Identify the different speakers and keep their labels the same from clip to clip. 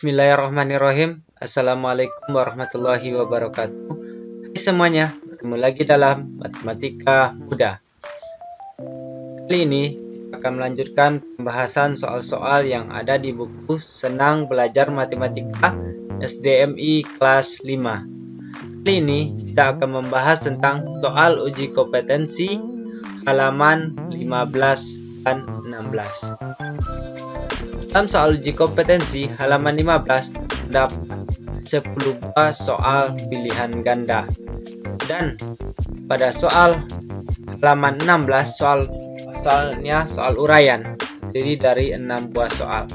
Speaker 1: Bismillahirrahmanirrahim. Assalamualaikum warahmatullahi wabarakatuh. Hai semuanya, bertemu lagi dalam Matematika Mudah. Kali ini kita akan melanjutkan pembahasan soal-soal yang ada di buku Senang Belajar Matematika SDMI kelas 5. Kali ini kita akan membahas tentang soal uji kompetensi halaman 15 dan 16. Dalam soal uji kompetensi halaman 15 terdapat 10 buah soal pilihan ganda. Dan pada soal halaman 16 soalnya soal uraian, terdiri dari 6 buah soal.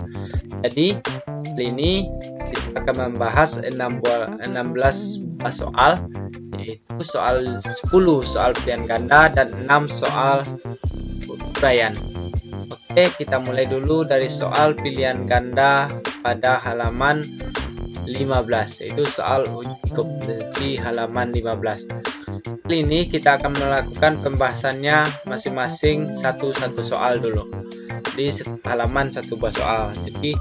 Speaker 1: Jadi kali ini kita akan membahas 16 buah soal, yaitu soal 10 soal pilihan ganda dan 6 soal uraian. Oke, kita mulai dulu dari soal pilihan ganda pada halaman 15, yaitu soal uji kompetensi halaman 15. Kali ini kita akan melakukan pembahasannya masing-masing satu-satu soal dulu. Di halaman satu buah soal. Jadi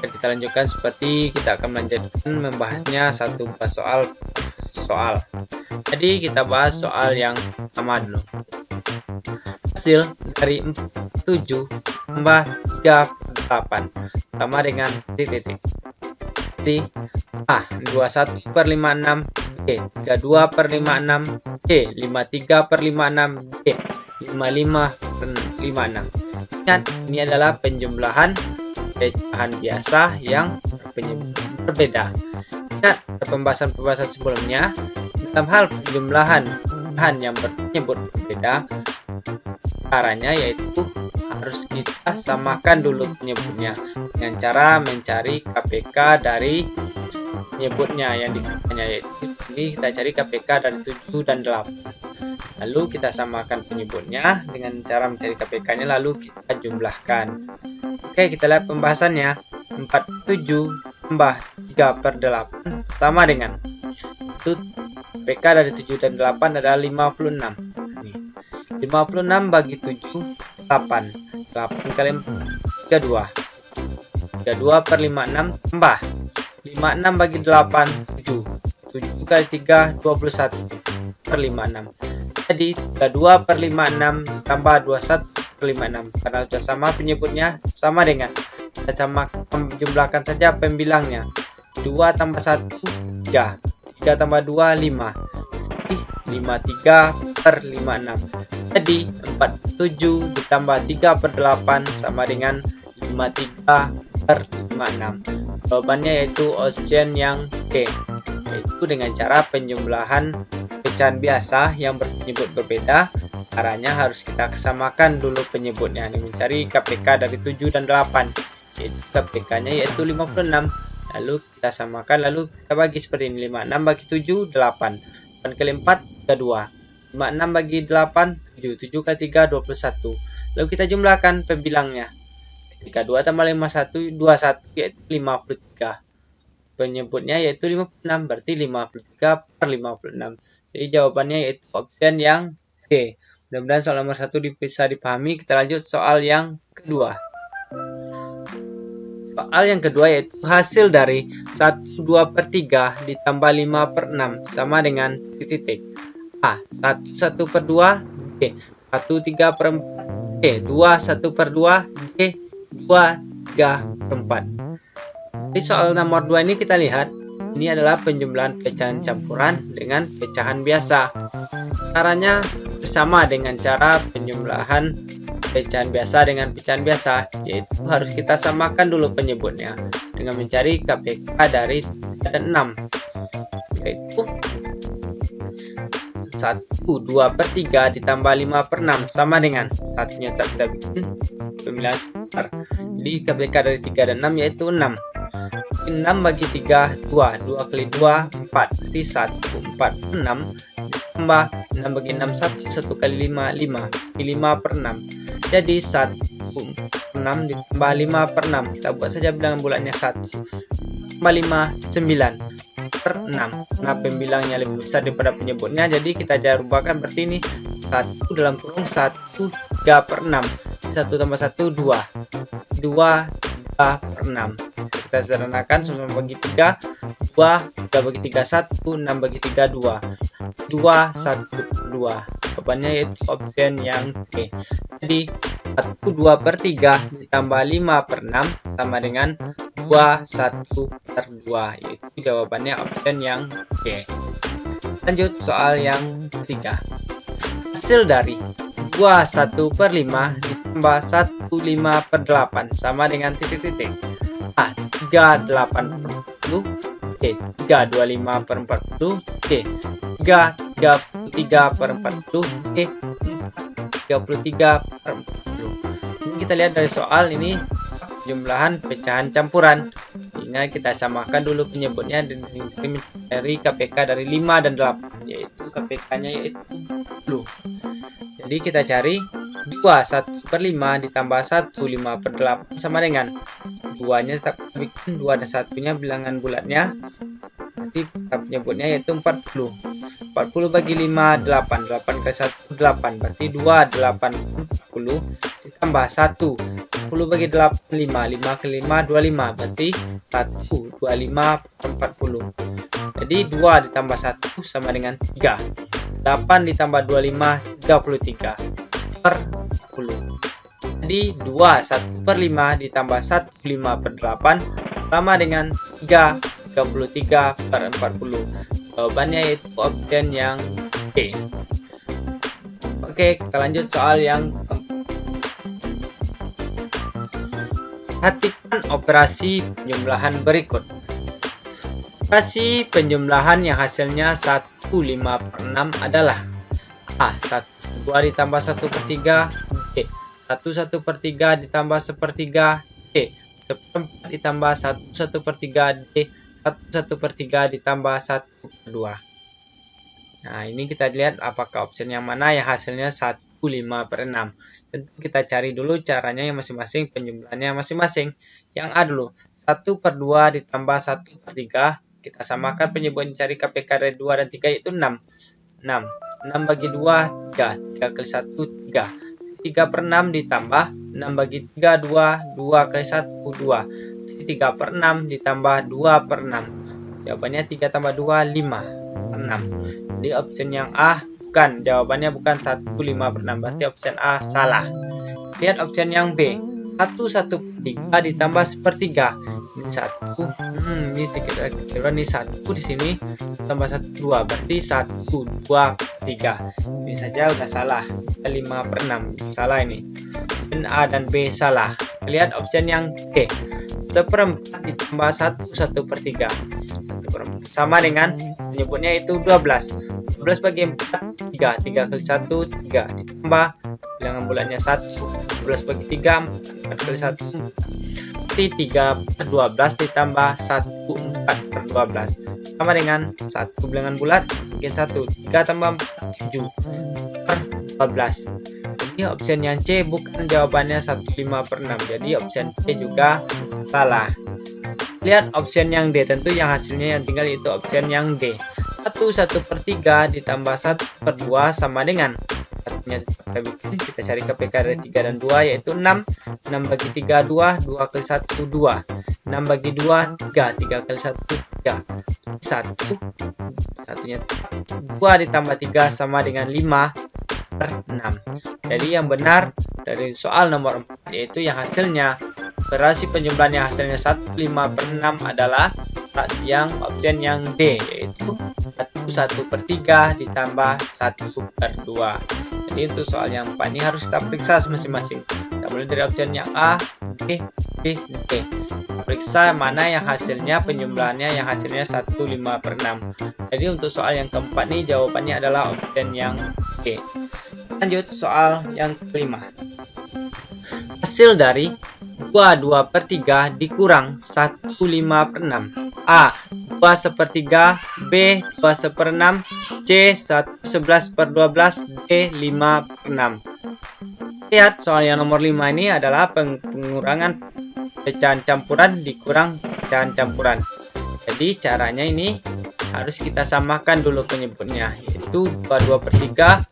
Speaker 1: kita lanjutkan seperti kita akan melanjutkan membahasnya satu buah soal. Jadi kita bahas soal yang pertama dulu. Hasil dari 7 tambah 38 sama dengan titik. Jadi A 21/56, B 32/56, C 53/56, D 55/56. Ingat, ini adalah penjumlahan pecahan biasa yang berbeda. Ingat pembahasan sebelumnya, dalam hal penjumlahan pecahan yang menyebut berbeda, caranya yaitu harus kita samakan dulu penyebutnya dengan cara mencari KPK dari penyebutnya yang dikatakannya, yaitu ini kita cari KPK dari 7 dan 8. Lalu kita samakan penyebutnya dengan cara mencari KPK-nya, lalu kita jumlahkan. Oke, kita lihat pembahasannya. 47 tambah 3/8 sama dengan KPK dari 7 dan 8 adalah 56. 56 bagi 7, 8. 8 kali 32. 32/56 tambah 56 bagi 8, 7. 7 kali 3, 21/56. Jadi 32/56 tambah 21/56. Karena sudah sama penyebutnya, sama dengan kita sama jumlahkan saja pembilangnya. 2 tambah 1, 3. 3 tambah 2, 5. 53/56. Jadi 47 ditambah 3/8 sama dengan 53/56. Jawabannya yaitu option yang D, yaitu dengan cara penjumlahan pecahan biasa yang berpenyebut berbeda. Caranya harus kita samakan dulu penyebutnya, mencari KPK dari 7 dan 8, yaitu KPK-nya yaitu 56. Lalu kita samakan, lalu kita bagi seperti ini. 56 bagi 7, 8. 8 kali 4, 32. 56 bagi 8, 7. 7 kali 3, 21. Lalu kita jumlahkan pembilangnya. 32 tambah 51, 21, yaitu 53. Penyebutnya yaitu 56, berarti 53/56. Jadi jawabannya yaitu option yang D. Mudah-mudahan soal nomor 1 bisa dipahami. Kita lanjut soal yang kedua. Soal yang kedua yaitu hasil dari 1/2/3 ditambah 5/6 sama dengan titik. A 1/1/2, B 1/3/4, C 2/1/2, D 2/3/4. Di soal nomor 2 ini kita lihat, ini adalah penjumlahan pecahan campuran dengan pecahan biasa. Caranya bersama dengan cara penjumlahan pecahan biasa dengan pecahan biasa, yaitu harus kita samakan dulu penyebutnya dengan mencari KPK dari 3 dan 6, yaitu 1/2/3 ditambah 5/6 sama dengan satunya tak kita bikin pemilihan sebentar. Jadi KPK dari 3 dan 6 yaitu 6. 6 bagi 3, 2. 2 kali 2, 4. Berarti 1, 4, 6. Ditambah 6 bagi 6, 1. 1 kali 5, 5. 5/6. Jadi 1/6 ditambah 5/6. Kita buat saja bilangan bulatnya 1. Tambah 5, 9/6. Nah, pembilangnya lebih besar daripada penyebutnya, jadi kita rubahkan, berarti ini 1 dalam kurung 1 3/6. 1 tambah 1, 2. 2 3/6. kita sederhanakan. 9 bagi 3 2, 3 bagi 3 1, 6 bagi 3 2, 2 1 2. Jawabannya yaitu option yang D. Jadi 1 2 per 3 ditambah 5 per 6 sama dengan 2 1 per 2, yaitu jawabannya option yang D. Lanjut soal yang ketiga. Hasil dari 2 1 per 5 ditambah 1 5 per 8 sama dengan titik-titik. A 3 8 per 40, B 3 25 per 40, C 3 33 per 40, D 33 per 40. Ini kita lihat dari soal ini jumlahan pecahan campuran. Ingat kita samakan dulu penyebutnya dari KPK dari 5 dan 8, yaitu KPK-nya yaitu 10. Jadi kita cari 2 1 per 5 ditambah 1 5 per 8 sama dengan 2-nya tetap kita bikin 2 dan 1-nya bilangan bulatnya. Berarti kita penyebutnya yaitu 40. 40 bagi 5 8, 8 kali 1 8, berarti 2 8 40 ditambah 1 10 bagi 8 5, 5 kali 5 25, berarti 1 25 per 40. Jadi 2 ditambah 1 sama dengan 3. 8 ditambah 25 33 per 40. Jadi 2 1 per 5 ditambah 1 5 per 8 sama dengan 3 33 per 40. Jawabannya yaitu option yang B. Oke, kita lanjut soal yang keempat. Perhatikan operasi penjumlahan berikut. Operasi penjumlahan yang hasilnya 1 5 per 6 adalah A 1 2 ditambah 1 per 3, B 1 1 per 3 ditambah 1/3, D 1/4 ditambah 1 per 3, D 1 per 3 ditambah 1 per 2. Nah, ini kita lihat apakah option yang mana yang hasilnya 1 5 per 6. Tentu kita cari dulu caranya yang masing-masing, penjumlahannya masing-masing. Yang A dulu, 1 per 2 ditambah 1 per 3. Kita samakan penyebutnya, cari KPK dari 2 dan 3 yaitu 6. 6 bagi 2, 3. 3 kali 1, 3. 3 per 6 ditambah 6 bagi 3, 2. 2 kali 1, 2. 3 per 6 ditambah 2 per 6. Jawabannya 3 tambah 2, 5 per 6. Jadi option yang A bukan, jawabannya bukan 1 5 per 6, berarti option A salah. Lihat option yang B, 1 1 per 3 ditambah 1/3. Ini 1, ini sedikit kecil, ini 1 di sini tambah 1 2, berarti 1 2 per 3. Ini saja udah salah, 5 per 6 salah ini. Dan A dan B salah. Lihat option yang D, 1/4 ditambah 1 per 3. 1/4 sama dengan penyebutnya itu 12. 12 bagi 4, 3. 3 kali 1, 3. Ditambah bilangan bulatnya 1. 12 bagi 3, 4 kali 1. Berarti 3 per 12 ditambah 1 4 per 12. Sama dengan 1 bilangan bulat, bikin 1. 3 tambah 4, 7 per 12. Jadi option yang C bukan, jawabannya 1 5 per 6. Jadi option C juga salah. Lihat option yang D, tentu yang hasilnya yang tinggal itu option yang D. 1 per 3 ditambah 1 per 2 sama dengan, satunya kita bikin, kita cari KPK dari 3 dan 2 yaitu 6. 6 bagi 3 2, 2 kali 1 2. 6 bagi 2 3, 3 kali 1 3. 1, satunya 2 ditambah 3 sama dengan 5 per 6. Jadi yang benar dari soal nomor 4 yaitu yang hasilnya operasi penjumlahan yang hasilnya 1 5 per 6 adalah yang option yang D, yaitu 1 per 3 ditambah 1 per 2. Jadi untuk soal yang 4 ini harus kita periksa masing-masing. Kita mulai dari option yang A, B, B, D. Kita periksa mana yang hasilnya penjumlahannya yang hasilnya 1 5 per 6. Jadi untuk soal yang keempat ini jawabannya adalah option yang D. Lanjut soal yang kelima. Hasil dari 2 per 3 dikurang 1 5 per 6. A 2/3, B 2/6, C 1/11 per 12, D 5 per 6. Lihat soal yang nomor 5 ini adalah pengurangan pecahan campuran dikurang pecahan campuran. Jadi caranya ini harus kita samakan dulu penyebutnya, yaitu 2 per 3.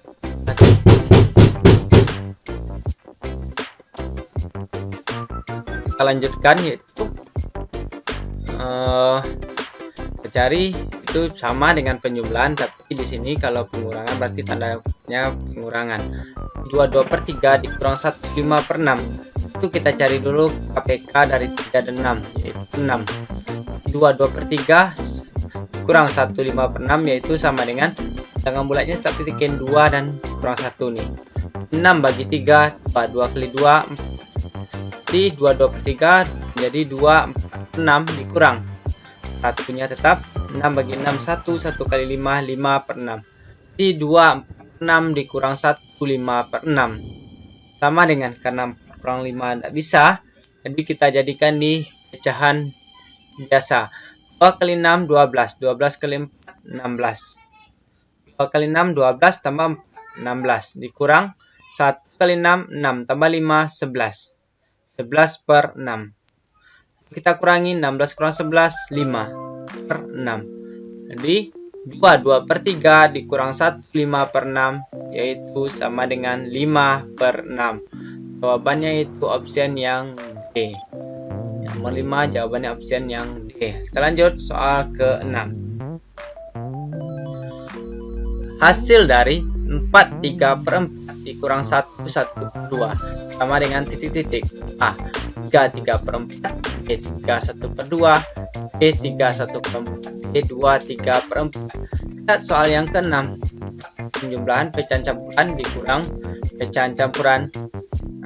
Speaker 1: Kita lanjutkan, yaitu kita cari itu sama dengan penjumlahan, tapi di sini kalau pengurangan berarti tandanya pengurangan. 22/3 dikurang 1 5/6, itu kita cari dulu KPK dari 3 dan 6, yaitu 6. 22/3 kurang 1 5/6 yaitu sama dengan bilangan bulatnya tetap titikkan 2 dan kurang 1 nih. 6 bagi 3 2 kali 2 4. Jadi 22/3 jadi 2 4 6 dikurang satunya tetap 6 bagi 6 1 1 kali 5 5/6. Jadi 2 4 6 dikurang 1 5/6 sama dengan, karena 4 kurang 5 tidak bisa, jadi kita jadikan di pecahan biasa. 2 kali 6 12, 12 kali 4 16, 2 kali 6 12 tambah 4 16 dikurang 1 kali 6 6 tambah 5 11, 11/6. Kita kurangi 16 kurang 11 5/6. Jadi 2/3 dikurang 1 5/6 yaitu sama dengan 5/6. Jawabannya itu opsi yang D. Nomor 5 jawabannya opsi yang D. Kita lanjut soal ke-6. Hasil dari 4 3/4 dikurang 1 1/2 sama dengan titik-titik. A 3 3/4, B 3 1/2, B 3 1/4, D 2 3/4. Lihat soal yang ke-6. Penjumlahan pecahan campuran dikurang pecahan campuran.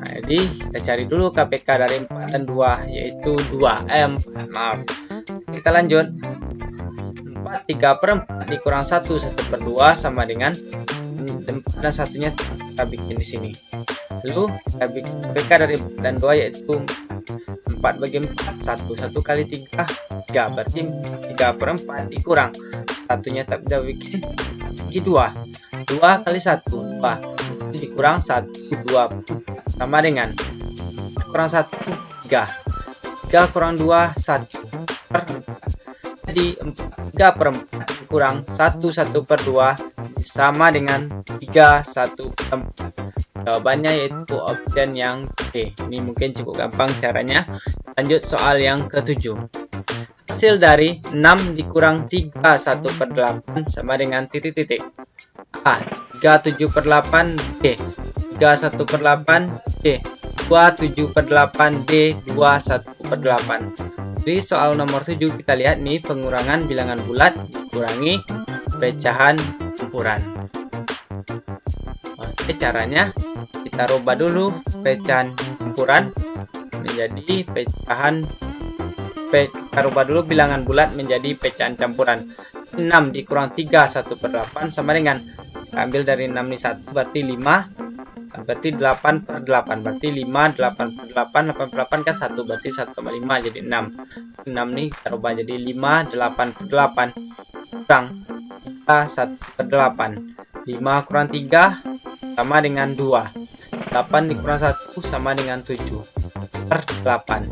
Speaker 1: Nah, jadi kita cari dulu KPK dari 4 dan 2 yaitu 4 maaf. Kita lanjut. 4 3/4 dikurang 1 1/2 sama dengan 4 dan satunya kita bikin di sini. Lalu kita bikin KPK dari 4 dan 2 yaitu 4 bagi 4 1 1 kali 3 3 berarti 3/4 dikurang satunya tak kita bikin bagi 2 2 kali 1 2 dikurang 1 2 sama dengan kurang 1 3 3 kurang 2 1/4. Jadi 3/4 kurang 1 1/2 sama dengan 3 1/4. Jawabannya yaitu opsi yang D. Ini mungkin cukup gampang caranya. Lanjut soal yang ke-7. Hasil dari 6 dikurang 3 1/8 sama dengan titik-titik. A 3 7/8, B 3 1/8, C 2 7/8, D 2 1/8. Di soal nomor 7 kita lihat nih pengurangan bilangan bulat dikurangi pecahan campuran. Oke, caranya kita rubah dulu pecahan campuran menjadi pecahan. Kita rubah dulu bilangan bulat menjadi pecahan campuran. 6 dikurang 3 1/8 sama dengan, kita ambil dari 6 ini 1 berarti 5, berarti 8/8 berarti 5 8/8 8/8 kan 1 berarti 1,5 jadi 6. 6 nih kita rubah jadi 5 8/8 kurang 3 1/8. 5 kurang 3 sama dengan 2. 8 dikurang 1 sama dengan 7/8.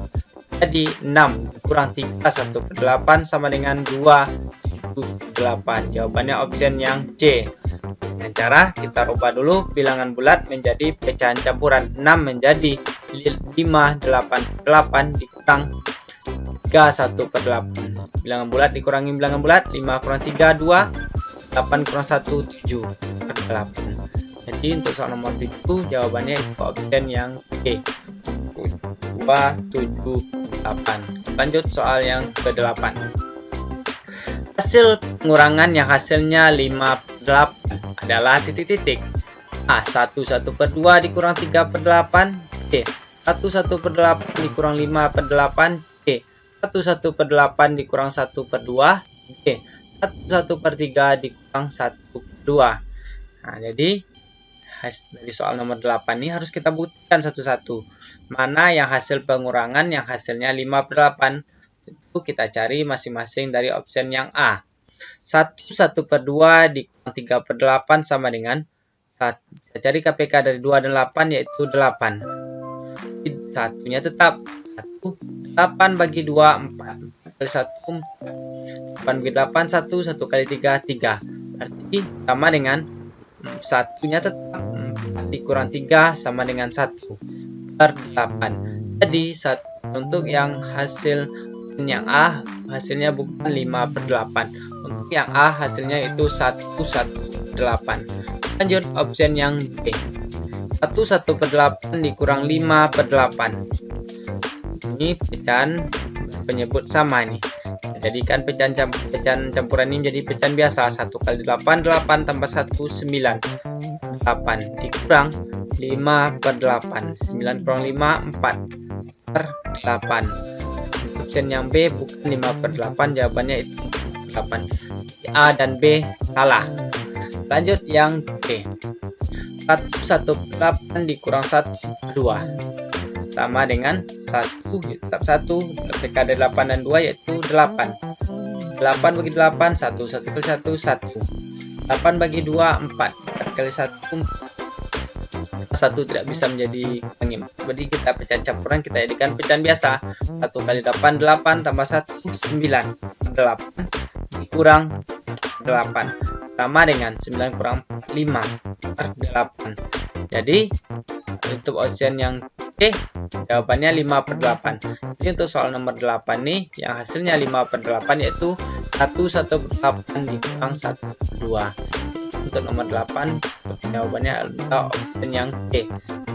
Speaker 1: Jadi 6 kurang 3 1/8 sama dengan 2/8. Jawabannya opsi yang C. Dengan cara kita rubah dulu bilangan bulat menjadi pecahan campuran. 6 menjadi 5 8/8 dikurang 3 1/8. Bilangan bulat dikurangi bilangan bulat, 5 kurang 3 2, 8 kurang 1 7/8. Jadi untuk soal nomor 7 jawabannya itu opsi yang D. 2 7 8. Lanjut soal yang ke-8. Hasil pengurangan yang hasilnya 5/8 adalah titik-titik. A 1 1/2 dikurang 3/8, B 1 1/8 dikurang 5/8, C 1 1/8 dikurang 1/2, D 1 1/3 dikurang 1/2. Nah, jadi dari soal nomor 8 ini harus kita buktikan satu-satu. Mana yang hasil pengurangan yang hasilnya 5/8. Itu kita cari masing-masing dari opsi yang A. 1 1/2 dikurang 3/8 sama dengan 1. Kita cari KPK dari 2 dan 8 yaitu 8. Satunya tetap 1. 8 bagi 2 4. 4 kali 1 4. 8 bagi 8 1. 1 kali 3 3. Berarti sama dengan satunya tetap 4 dikurang 3 sama dengan 1/8. Jadi untuk yang hasil yang A hasilnya bukan 5 per 8. Untuk yang A hasilnya itu 1/8. Lanjut option yang B. 1 per 8 dikurang 5 per 8. Ini pecahan penyebut sama nih. Jadikan pecahan campuran ini menjadi pecahan biasa. 1 kali 8, 8 tambah 1, 9. 8 dikurang 5 per 8. 9 kurang 5, 4 per 8. Option yang B bukan 5 per 8, jawabannya itu 8. A dan B salah. Lanjut yang B. 1 per 8 dikurang 1 per 2. Sama dengan 1, tetap 1. PK dari 8 dan 2 yaitu 8. 8 bagi 8, 1. 1 kali 1, 1. 8 bagi 2, 4. 4 kali 1, 1 tidak bisa menjadi angin. Jadi kita pecahan campuran kita jadikan pecahan biasa. 1 kali 8, 8 tambah 1, 9. 8 dikurang 8. Sama dengan 9 kurang 5 per 8. Jadi untuk option yang C jawabannya 5 per 8. Jadi untuk soal nomor 8 nih yang hasilnya 5 per 8 yaitu 1 per 8 dikurang 1 per 2. Untuk nomor 8 jawabannya adalah option yang D.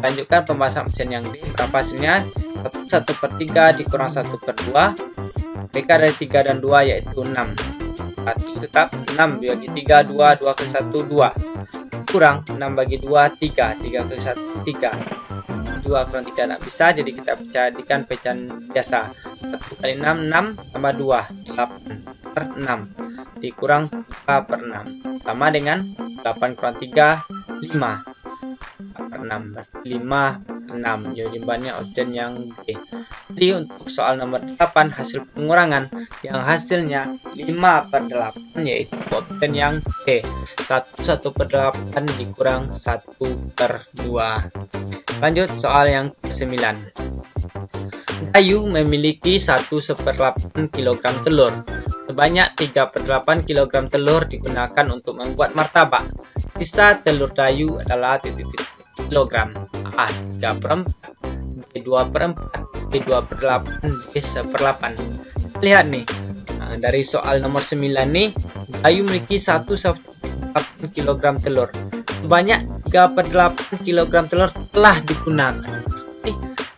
Speaker 1: Lanjutkan pembahasan option yang D. Berapa hasilnya? 1 per 3 dikurang 1 per 2. PK dari 3 dan 2 yaitu 6. 1 tetap 6 bagi 3, 2, 2 kali 1, 2. Kurang 6 bagi 2, 3. 3 kali 1, 3. 2 kurang 3 tidak bisa, jadi kita jadikan pecahan biasa. 1 kali 6, 6 tambah 2, 8 per 6. Dikurang 3 per 6. Sama dengan 8 kurang 3, 5 per 6. Berarti 5 per 6. Jawabannya option yang D. Jadi untuk soal nomor 8 hasil pengurangan yang hasilnya 5 per 8 yaitu option yang D. 1 per 8 dikurang 1 per 2. Lanjut soal yang ke-9. Dayu memiliki 1/8 kg telur. Sebanyak 3/8 kg telur digunakan untuk membuat martabak. Sisa telur Dayu adalah kilogram. A 3/4, B 2/4, C 2/8, D 1/8. Lihat nih, dari soal nomor 9 nih, Dayu memiliki 1/8 kg telur. Sebanyak 3/8 kg telur telah digunakan.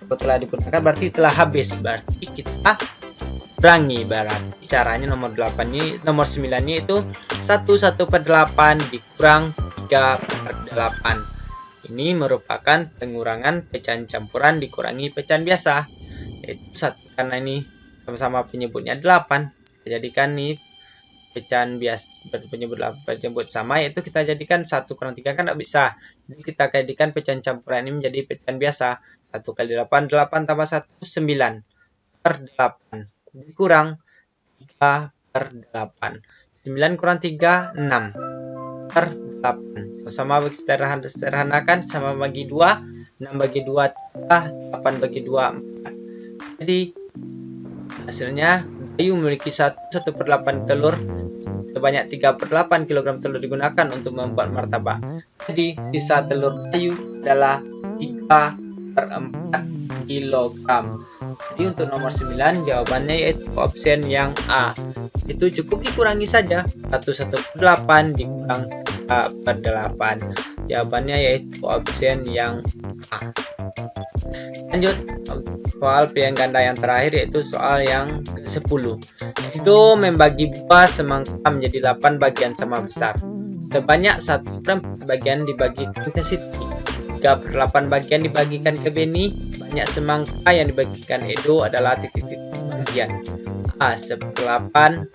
Speaker 1: Telah digunakan berarti telah habis. Berarti kita kurangi. Berarti caranya nomor 8 ini, nomor 9 ini itu 1/8 dikurang 3/8. Ini merupakan pengurangan pecahan campuran dikurangi pecahan biasa. Yaitu 1 karena ini sama-sama penyebutnya 8. Kita jadikan nih pecahan biasa penyebut sama, yaitu kita jadikan 1 kurang 3 kan tidak bisa. Jadi kita jadikan pecahan campuran ini menjadi pecahan biasa. 1 kali 8, 8 tambah 1, 9 per 8. Dikurang 3 per 8. 9 kurang 3, 6 per 8. Sama bagi sederhanakan, sama bagi 2. 6 bagi 2, 8 bagi 2, 4. Jadi hasilnya Dayu memiliki 1/8 telur. Sebanyak 3/8 kg telur digunakan untuk membuat martabak. Jadi sisa telur Dayu adalah 3/4 kg. Jadi untuk nomor 9 jawabannya yaitu option yang A. Itu cukup dikurangi saja. 1/8 dikurang 3/8. Jawabannya yaitu option yang A. Lanjut soal pilihan ganda yang terakhir yaitu soal yang ke-10. Edo membagi buah semangka menjadi 8 bagian sama besar. Sebanyak 1/4 bagian dibagikan ke Siti. 3/8 bagian dibagikan ke Beni. Banyak semangka yang dibagikan Edo adalah titik-titik bagian. A 1/8,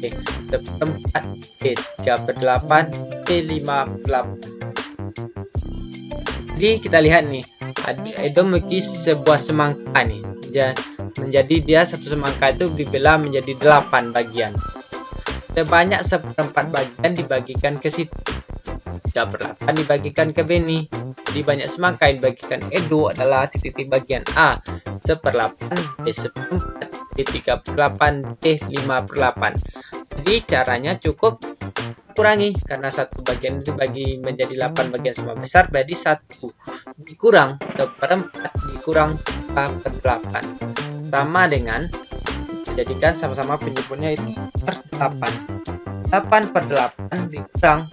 Speaker 1: B 1/4, B 3/8, C 5/8. Jadi kita lihat nih, Edo memiliki sebuah semangka nih. Menjadi dia satu semangka itu dibelah menjadi 8 bagian. Sebanyak 1/4 bagian dibagikan ke Siti. 3/8 dibagikan ke Beni. Jadi banyak semangka yang dibagikan Edo adalah titik-titik bagian. A 1/8, B 1/4, B 3/8, D 5/8. Jadi caranya cukup kurangi, karena satu bagian itu dibagi menjadi 8 bagian sama besar, berarti 1 dikurang 1/4 dikurang 4/8 sama dengan jadikan sama-sama penyebutnya itu per 8. 8 per 8 dikurang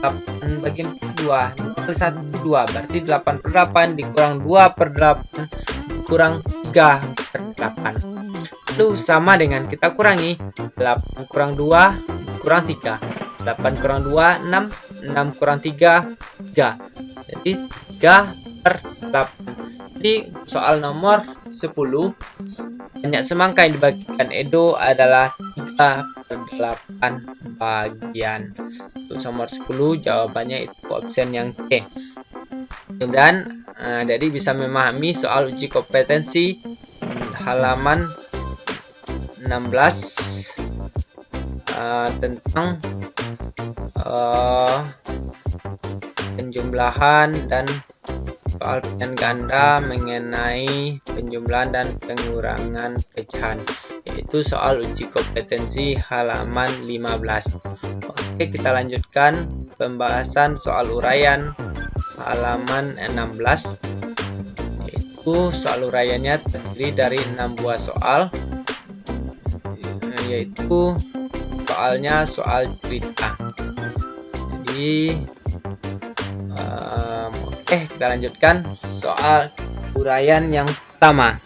Speaker 1: 8 bagi 4 2. 2 kali 1 2. Berarti 8 per 8 dikurang 2 per 8 dikurang 3 per 8. Lalu sama dengan kita kurangi 8 kurang 2 kurang 3. 8 kurang 2 6. 6 kurang 3 3. Jadi 3 per 8. Jadi soal nomor 10, banyak semangka yang dibagikan Edo adalah 3 per 8 bagian. Untuk nomor 10 jawabannya itu option yang C. Mudah-mudahan jadi bisa memahami soal uji kompetensi halaman 16 tentang penjumlahan dan soal pilihan ganda mengenai penjumlahan dan pengurangan pecahan, yaitu soal uji kompetensi halaman 15. Oke, kita lanjutkan pembahasan soal uraian halaman 16, yaitu soal uraiannya terdiri dari 6 buah soal, yaitu soalnya soal cerita. Jadi kita lanjutkan soal uraian yang pertama.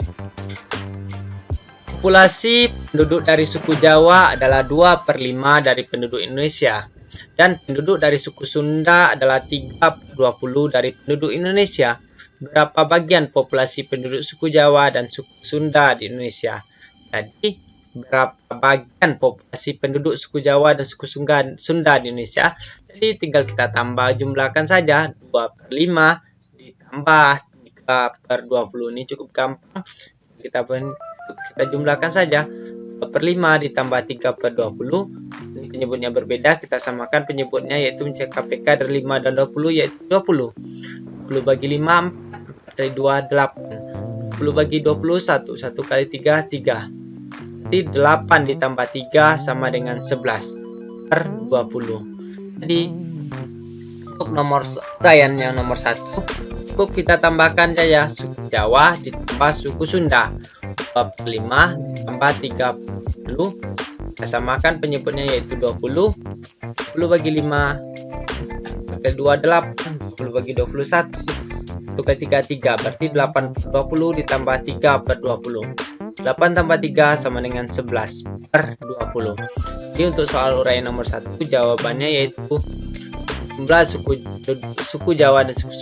Speaker 1: Populasi penduduk dari suku Jawa adalah 2 per 5 dari penduduk Indonesia, dan penduduk dari suku Sunda adalah 3 per 20 dari penduduk Indonesia. Berapa bagian populasi penduduk suku Jawa dan suku Sunda di Indonesia? Jadi berapa bagian populasi penduduk suku Jawa dan suku Sunda di Indonesia? Jadi tinggal kita tambah jumlahkan saja. 2 per 5 ditambah 3 per 20. Ini cukup gampang. Kita jumlahkan saja. 2 per 5 ditambah 3 per 20. Ini penyebutnya berbeda. Kita samakan penyebutnya, yaitu mencari KPK dari 5 dan 20, yaitu 20. 20 bagi 5 4 dari 2 8. 20 bagi 20 1. 1 kali 3 3. Jadi 8 ditambah 3 sama dengan 11 per 20. Jadi untuk nomor uraian yang nomor 1, cukup kita tambahkan saja suku Jawa ditambah suku Sunda. 2 per 5 ditambah 30. Kita samakan penyebutnya, yaitu 20. 20 bagi 5 kali 2 8. 20 bagi 21 1 kali 3 3. Berarti 8 per 20 ditambah 3 per 20. 8 tambah 3 sama dengan 11 per 20. Jadi untuk soal uraian nomor 1 jawabannya yaitu jumlah suku Jawa dan suku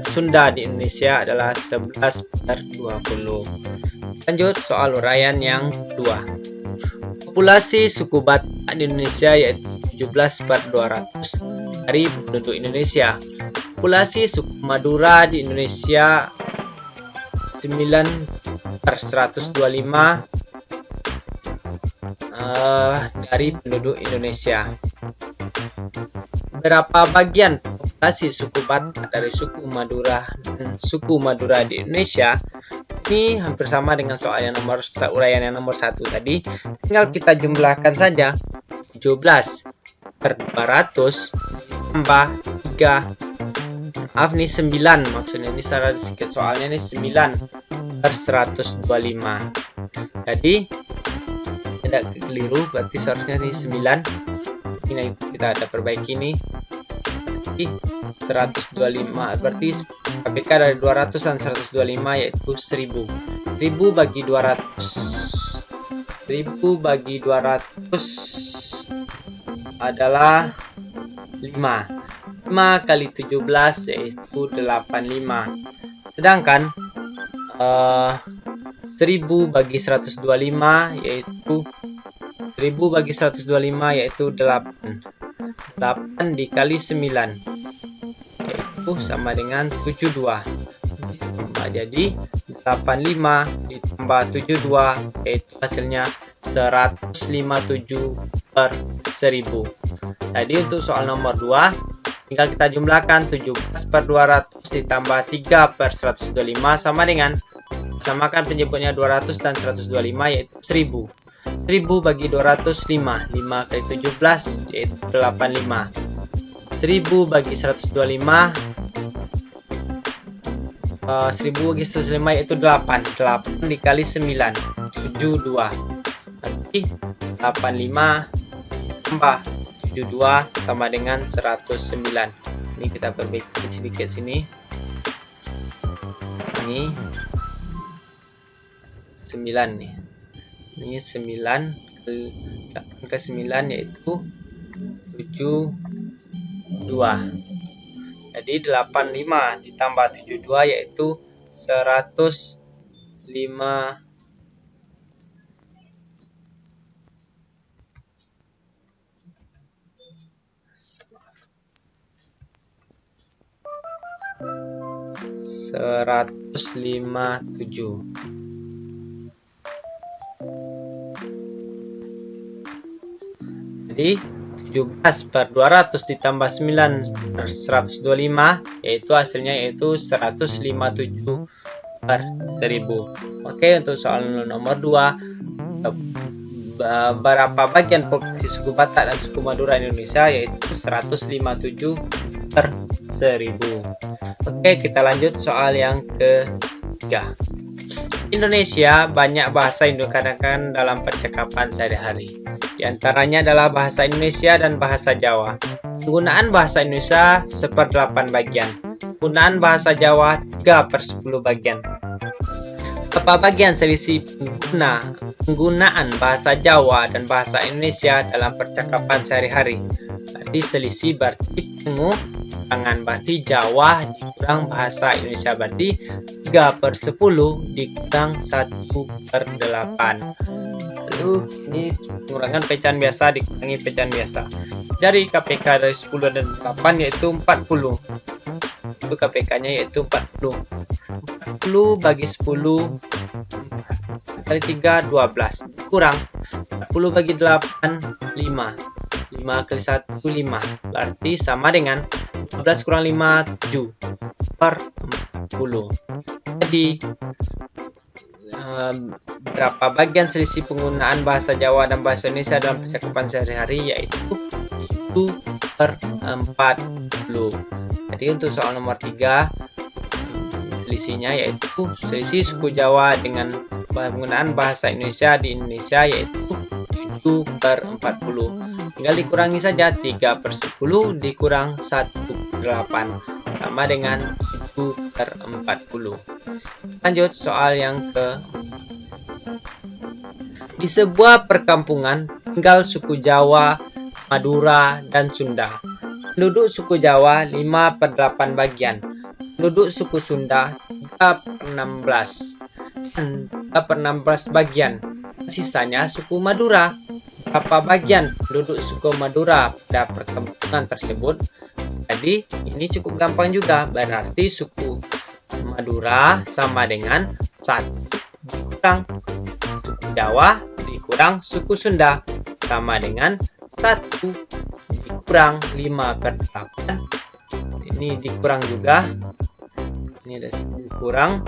Speaker 1: Sunda di Indonesia adalah 11 per 20. Lanjut soal uraian yang kedua. Populasi suku Batak di Indonesia yaitu 17 per 200 dari penduduk Indonesia. Populasi suku Madura di Indonesia 9 per 125 dari penduduk Indonesia. Berapa bagian populasi suku Batak dari suku Madura dan suku Madura di Indonesia? Ini hampir sama dengan soal yang uraian yang nomor 1 tadi. Tinggal kita jumlahkan saja. 17 per 200 tambah 3. Maaf, ini 9 maksudnya, ini salah sedikit soalnya, ini 9 per 125. Jadi tidak keliru, berarti seharusnya ini 9. Ini kita ada perbaiki ini. Berarti 125, berarti KPK dari 200 dan 125 yaitu 1000. 1000 bagi 200. 1000 bagi 200 adalah 5. 5 kali 17 yaitu 85. Sedangkan 1000 bagi 125 yaitu 1000 bagi 125 yaitu 8. 8 dikali 9 yaitu sama dengan 72. Jadi 85 ditambah 72 yaitu hasilnya 157 per 1000. Jadi untuk soal nomor 2 tinggal kita jumlahkan 17 per 200 ditambah 3 per 125 sama dengan, samakan penyebutnya 200 dan 125 yaitu 1000. 1000 bagi 200 5. 5 kali 17 yaitu 85. 1000 bagi 125 1000 bagi 125 yaitu 8. 8 dikali 9 72. 85 tambah 72 tambah dengan 109. Ini kita perbaiki sedikit sini. Ini 9 nih. Ini 9 8 ke 9 yaitu 72. Jadi 85 ditambah 72 yaitu 105. Jadi 17 per 200 ditambah 9 per 125 yaitu hasilnya yaitu 157 per 1000. Oke, untuk soal nomor 2, berapa bagian populasi suku Batak dan suku Madura Indonesia, yaitu 157 per 1000. Oke, kita lanjut soal yang ketiga. Indonesia banyak bahasa yang digunakan dalam percakapan sehari-hari. Di antaranya adalah bahasa Indonesia dan bahasa Jawa. Penggunaan bahasa Indonesia 1/8 bagian. Penggunaan bahasa Jawa 3/10 bagian. Berapa bagian selisih penggunaan bahasa Jawa dan bahasa Indonesia dalam percakapan sehari-hari? Berarti selisih berarti pengurangan, berarti Jawa dikurang bahasa Indonesia, berarti 3/10 dikurang 1/8. Lalu ini pengurangan pecahan biasa dikurangi pecahan biasa. Jadi KPK dari 10 dan 8 yaitu 40. Itu KPK-nya yaitu 40. 40 bagi 10 kali 3 12 kurang 40 bagi 8 5 5 kali 1 5 berarti sama dengan 12 kurang 5 7 per 40. Jadi berapa bagian selisih penggunaan bahasa Jawa dan bahasa Indonesia dalam percakapan sehari-hari, yaitu 1/40. Jadi untuk soal nomor 3 selisihnya yaitu selisih suku Jawa dengan penggunaan bahasa Indonesia di Indonesia yaitu 7/40. Tinggal dikurangi saja, 3/10 dikurang 1/8 sama dengan 7/40. Lanjut soal yang ke. Di sebuah perkampungan tinggal suku Jawa, Madura, dan Sunda. Penduduk suku Jawa 5/8 bagian. Penduduk suku Sunda 3/16 dan 3/16 bagian. Sisanya suku Madura. Berapa bagian penduduk suku Madura pada perkampungan tersebut? Jadi ini cukup gampang juga, berarti suku Madura sama dengan 1 dikurang suku Jawa dikurang suku Sunda sama dengan 1 dikurang 5/8. Ini dikurang juga. Ini ada dikurang.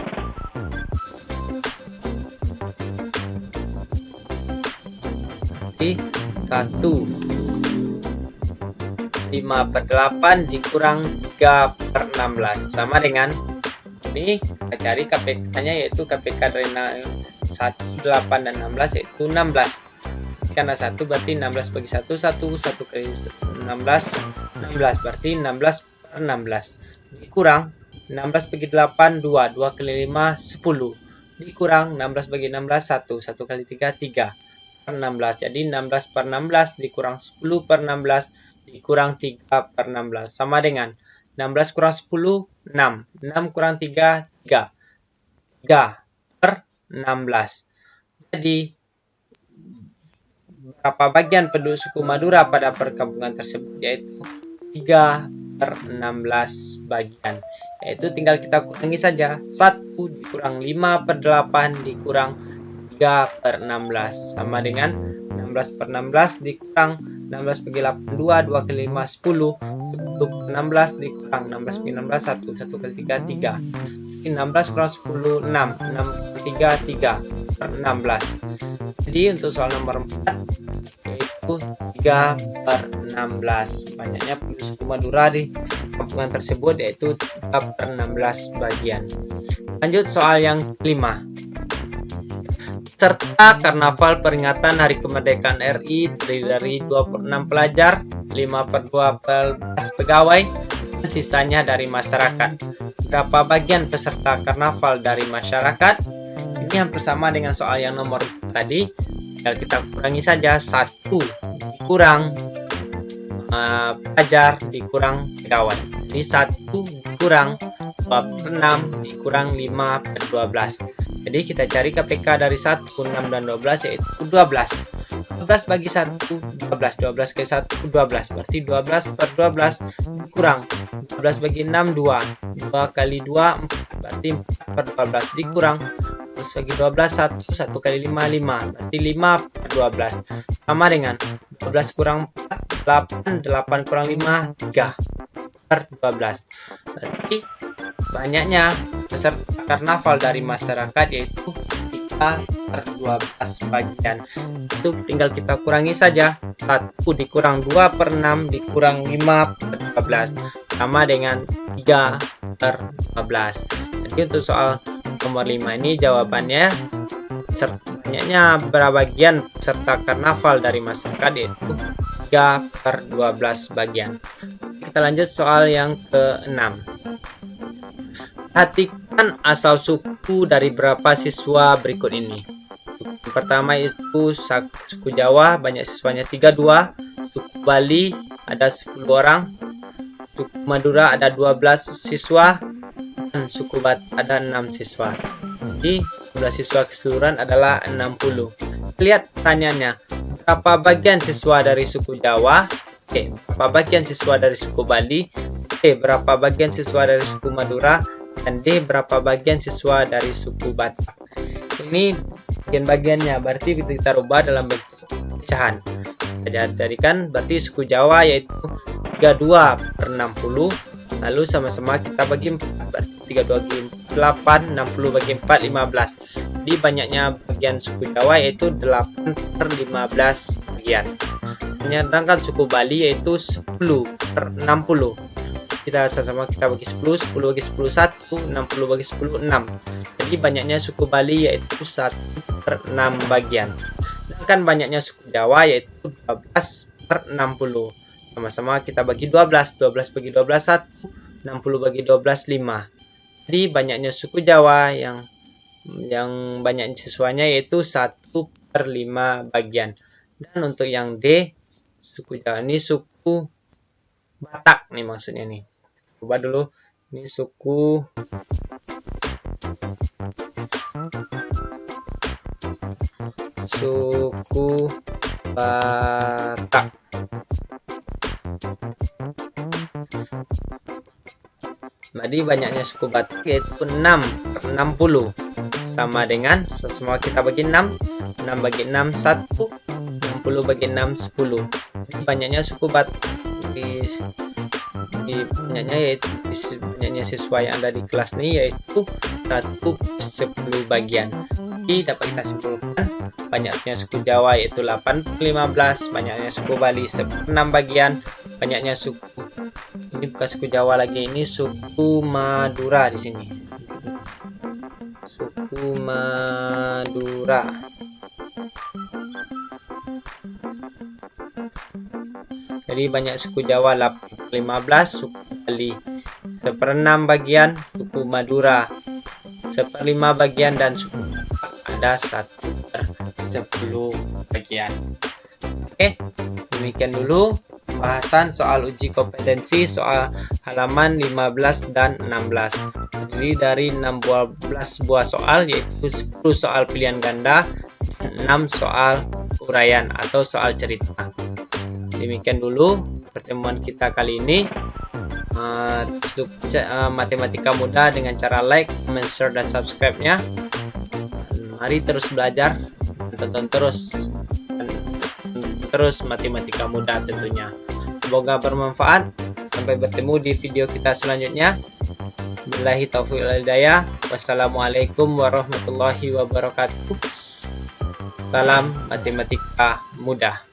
Speaker 1: Jadi 1 5/8 dikurang 3/16 sama dengan ini. Kita cari KPK-nya yaitu KPK dari 1, 8, dan 16 yaitu 16. Karena 1 berarti 16 bagi 1 1 kali 16 16 berarti 16/16 dikurang 16 bagi 8 2 2 kali 5 10 dikurang 16 bagi 16 1 kali 3 3/16. Jadi 16/16 dikurang 10/16 dikurang 3/16 sama dengan 16 kurang 10 6 6 kurang 3 3 3/16. Jadi berapa bagian penduduk suku Madura pada perkampungan tersebut, yaitu 3/16 bagian. Yaitu tinggal kita kurangi saja, 1 dikurang 5/8 dikurang 3/16 sama dengan 16/16 dikurang 16 bagi 8 2 2 kali 5 10 16 dikurang 16 bagi 16 1 kali 3 3. 16 kurang 10 6 6 kali 3 3/16. Jadi untuk soal nomor 4 yaitu 3/16 banyaknya penduduk suku Madura di kampungan tersebut yaitu 3/16 bagian. Lanjut soal yang kelima. Serta karnaval peringatan Hari Kemerdekaan RI terdiri dari 26 pelajar, 5/12 pegawai, dan sisanya dari masyarakat. Berapa bagian peserta karnaval dari masyarakat? Ini hampir sama dengan soal yang nomor tadi. Tinggal kita kurangi saja, 1 dikurang pelajar dikurang pegawai. Jadi 1 dikurang 2/6 dikurang 5/12. Jadi kita cari KPK dari 1, 6, dan 12 yaitu 12. 12 bagi 1, 12. 12 kali 1, 12. Berarti 12/12 dikurang. 12 bagi 6, 2. 2 kali 2, 4. Berarti 4/12 dikurang. 12 bagi 12, 1. 1 kali 5, 5. Berarti 5/12. Sama dengan 12 kurang 4, 8. 8 kurang 5, 3/12. Berarti banyaknya peserta karnaval dari masyarakat yaitu 3/12 bagian. Itu tinggal kita kurangi saja. 1 dikurang 2/6 dikurang 5/12 sama dengan 3/12. Jadi untuk soal nomor 5 ini jawabannya banyaknya berapa bagian peserta karnaval dari masyarakat yaitu 3/12 bagian. Kita lanjut soal yang ke-6. Perhatikan asal suku dari berapa siswa berikut ini. Yang pertama itu suku Jawa, banyak siswanya 32. Suku Bali ada 10 orang. Suku Madura ada 12 siswa. Dan suku Batak ada 6 siswa. Jadi jumlah siswa keseluruhan adalah 60. Lihat pertanyaannya. Berapa bagian siswa dari suku Jawa? Berapa bagian siswa dari suku Bali? Berapa bagian siswa dari suku Madura? Dan D, berapa bagian siswa dari suku Batak? Ini bagian-bagiannya, berarti kita rubah dalam bentuk pecahan. Kita jadikan berarti suku Jawa yaitu 32/60. Lalu sama-sama kita bagi 4. 32 bagi 8, 60 bagi 4, 15. Jadi banyaknya bagian suku Jawa yaitu 8/15 bagian. Sedangkan suku Bali yaitu 10/60. Kita sama-sama kita bagi 10, 10 bagi 10 1, 60 bagi 10 6. Jadi banyaknya suku Bali yaitu 1/6 bagian. Sedangkan banyaknya suku Jawa yaitu 12/60. Sama-sama kita bagi 12, 12 bagi 12 1, 60 bagi 12 5. Jadi banyaknya suku Jawa yang banyak siswanya yaitu 1/5 bagian. Dan untuk yang D, suku Jawa ini suku Batak nih maksudnya nih. Coba dulu ini suku Batak. Jadi banyaknya suku Batak yaitu 6/60 sama dengan semua kita bagi 6. 6 bagi 6 1, 60 bagi 6 10. Jadi banyaknya suku Batak banyaknya siswa yang ada di kelas ini yaitu 1/10 bagian. Jadi dapat kita simpulkan banyaknya suku Jawa yaitu 8/15, banyaknya suku Bali 1/6 bagian, banyaknya suku ini bukan suku Jawa lagi, ini suku Madura di sini. Suku Madura. Jadi banyak suku Jawa 8/15, suku Bali 1/6 bagian, suku Madura 1/5 bagian, dan suku ada 1/10 bagian. Oke, demikian dulu pembahasan soal uji kompetensi soal halaman 15 dan 16. Terdiri dari 16 buah soal yaitu 10 soal pilihan ganda dan 6 soal uraian atau soal cerita. Demikian dulu pertemuan kita kali ini. Matematika mudah dengan cara like, comment, share, dan subscribe-nya. Mari terus belajar, tonton terus matematika mudah tentunya. Semoga bermanfaat. Sampai bertemu di video kita selanjutnya. Billahi taufiq wal hidayah. Wassalamualaikum warahmatullahi wabarakatuh. Salam matematika mudah.